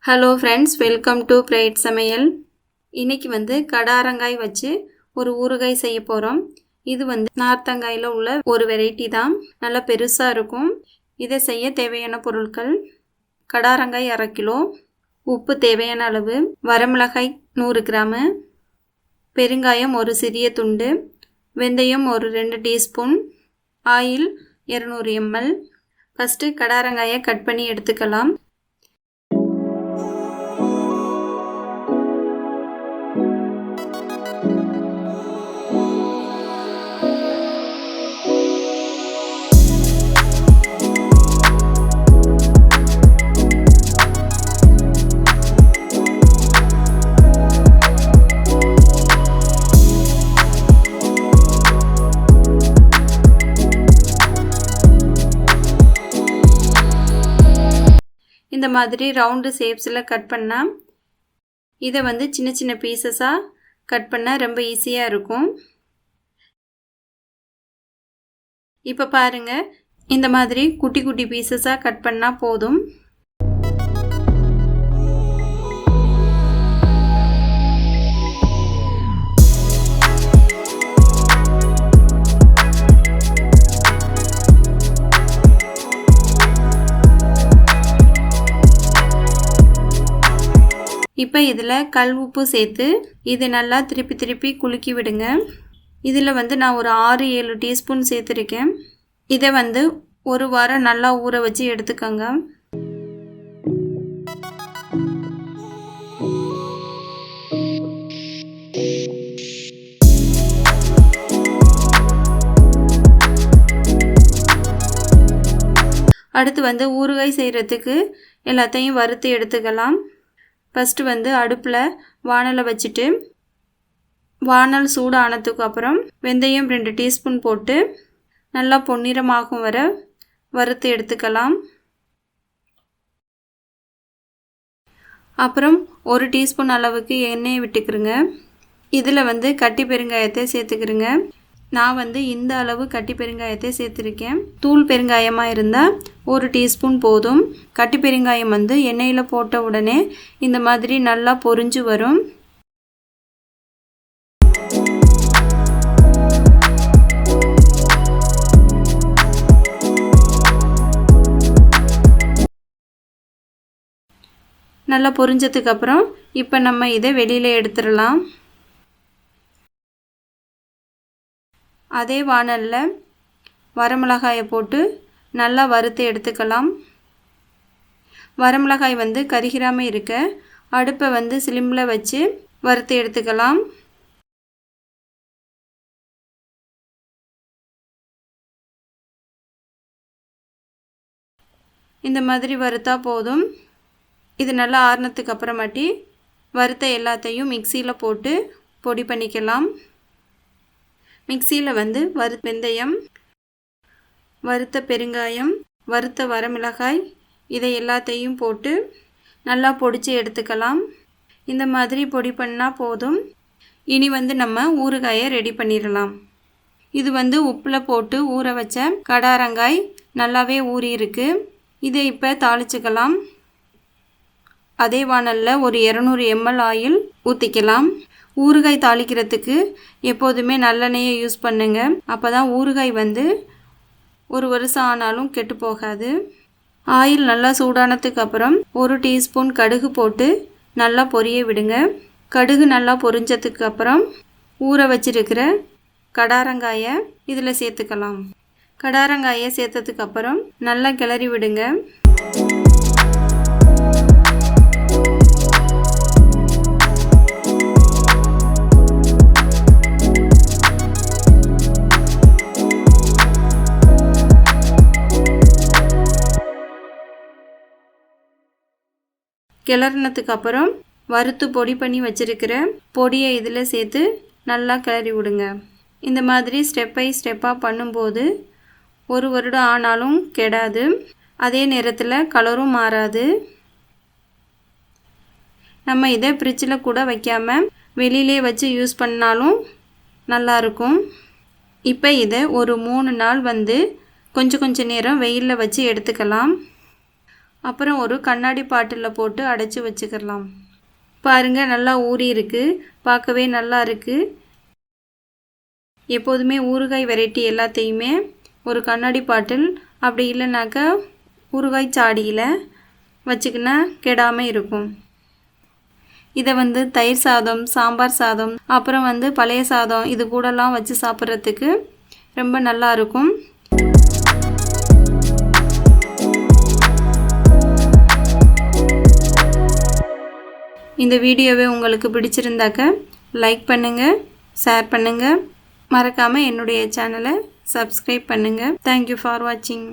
Hello friends, welcome to bright Samayal. இன்றைக்கி கடாரங்காய் வச்சு ஒரு ஊறுகாய் செய்ய போகிறோம். இது நார்த்தங்காயில் உள்ள ஒரு வெரைட்டி தான். நல்லா பெருசாக இருக்கும். இதை செய்ய தேவையான பொருட்கள்: கடாரங்காய் 1/2 கிலோ, உப்பு தேவையான அளவு, வரமிளகாய் 100 கிராமு, பெருங்காயம் ஒரு சிறிய துண்டு, வெந்தயம் ஒரு 2 டீஸ்பூன், ஆயில் 200 ml. ஃபஸ்ட்டு கடாரங்காயை கட் பண்ணி எடுத்துக்கலாம். இந்த மாதிரி ரவுண்டு ஷேப்ஸில் கட் பண்ணால் இதை சின்ன சின்ன பீசஸாக கட் பண்ணால் ரொம்ப ஈஸியாக இருக்கும். இப்போ பாருங்கள், இந்த மாதிரி குட்டி குட்டி பீசஸாக கட் பண்ணால் போதும். இப்போ இதில் கல் உப்பு சேர்த்து இது நல்லா திருப்பி திருப்பி குலுக்கி விடுங்க. இதில் நான் ஒரு 6-7 டீஸ்பூன் சேர்த்துருக்கேன். இதை ஒரு வாரம் நல்லா ஊற வச்சு எடுத்துக்கோங்க. அடுத்து ஊறுகாய் செய்கிறதுக்கு எல்லாத்தையும் வறுத்து எடுத்துக்கலாம். ஃபஸ்ட்டு அடுப்பில் வானலை வச்சுட்டு வானல் சூடானதுக்கு அப்புறம் வெந்தயம் 2 டீஸ்பூன் போட்டு நல்லா பொன்னிறமாகும் வர வறுத்து எடுத்துக்கலாம். அப்புறம் 1 டீஸ்பூன் அளவுக்கு எண்ணெயை விட்டுக்கிறங்க. இதில் கட்டி பெருங்காயத்தை சேர்த்துக்கிறங்க. நான் இந்த அளவு கட்டி பெருங்காயத்தை சேர்த்துருக்கேன். தூள் பெருங்காயமாக இருந்தால் 1 டீஸ்பூன் போதும். கட்டி பெருங்காயம் எண்ணெயில் போட்ட உடனே இந்த மாதிரி நல்லா பொரிஞ்சு வரும். நல்லா பொரிஞ்சதுக்கப்புறம் இப்போ நம்ம இதை வெளியில் எடுத்துடலாம். அதே வானலில் வரமிளகாயை போட்டு நல்லா வறுத்து எடுத்துக்கலாம். வரமிளகாய் கரிகிராமல் இருக்க அடுப்பை சிலிமில் வச்சு வறுத்து எடுத்துக்கலாம். இந்த மாதிரி வறுத்தா போதும். இது நல்லா ஆறுனதுக்கு அப்புறமாட்டி வறுத்த எல்லாத்தையும் மிக்சியில் போட்டு பொடி பண்ணிக்கலாம். மிக்சியில் வறுத்த வெந்தயம், வறுத்த பெருங்காயம், வறுத்த வரமிளகாய் இதை எல்லாத்தையும் போட்டு நல்லா பொடிச்சு எடுத்துக்கலாம். இந்த மாதிரி பொடி பண்ணால் போதும். இனி நம்ம ஊறுகாயை ரெடி பண்ணிடலாம். இது உப்பில் போட்டு ஊற வச்ச கடாரங்காய் நல்லாவே ஊறி இருக்கு. இதை இப்போ தாளிச்சுக்கலாம். அதே வானலில் ஒரு 200 ml ஆயில் ஊற்றிக்கலாம். ஊறுகாய் தாளிக்கிறதுக்கு எப்போதுமே நல்லெண்ணெயை யூஸ் பண்ணுங்க. அப்போ தான் ஊறுகாய் 1 வருஷம் ஆனாலும் கெட்டு போகாது. ஆயில் நல்லா சூடானதுக்கு அப்புறம் 1 டீஸ்பூன் கடுகு போட்டு நல்லா பொரிய விடுங்க. கடுகு நல்லா பொரிஞ்சதுக்கு அப்புறம் ஊற வச்சிருக்கிற கடாரங்காயை இதில் சேர்த்துக்கலாம். கடாரங்காயை சேர்த்ததுக்கு அப்புறம் நல்லா கிளறி விடுங்க. கிளறினதுக்கு அப்புறம் வறுத்து பொடி பண்ணி வச்சுருக்கிற பொடியை இதில் சேர்த்து நல்லா கிளறி விடுங்க. இந்த மாதிரி ஸ்டெப் பை ஸ்டெப்பாக பண்ணும்போது 1 வருடம் ஆனாலும் கெடாது. அதே நேரத்தில் கலரும் மாறாது. நம்ம இதை ஃப்ரிட்ஜில் கூட வைக்காமல் வெளியிலே வச்சு யூஸ் பண்ணாலும் நல்லாயிருக்கும். இப்போ இதை ஒரு 3 நாள் கொஞ்சம் நேரம் வெயிலில் வச்சு எடுத்துக்கலாம். அப்புறம் ஒரு கண்ணாடி பாட்டிலில் போட்டு அடைச்சி வச்சுக்கலாம். பாருங்கள், நல்லா ஊறி இருக்குது, பார்க்கவே நல்லா இருக்குது. எப்போதுமே ஊறுகாய் வெரைட்டி எல்லாத்தையுமே ஒரு கண்ணாடி பாட்டில் அப்படி இல்லைனாக்கா ஊறுகாய் சாடியில் வச்சுக்கினா கெடாமல் இருக்கும். இதை தயிர் சாதம், சாம்பார் சாதம், அப்புறம் பழைய சாதம் இது கூடலாம் வச்சு சாப்பிட்றதுக்கு ரொம்ப நல்லா இருக்கும். இந்த வீடியோவை உங்களுக்கு பிடிச்சிருந்தாக்க லைக் பண்ணுங்கள், ஷேர் பண்ணுங்கள், மறக்காமல் என்னுடைய சேனலை சப்ஸ்கிரைப் பண்ணுங்கள். தேங்க்யூ ஃபார் வாட்சிங்.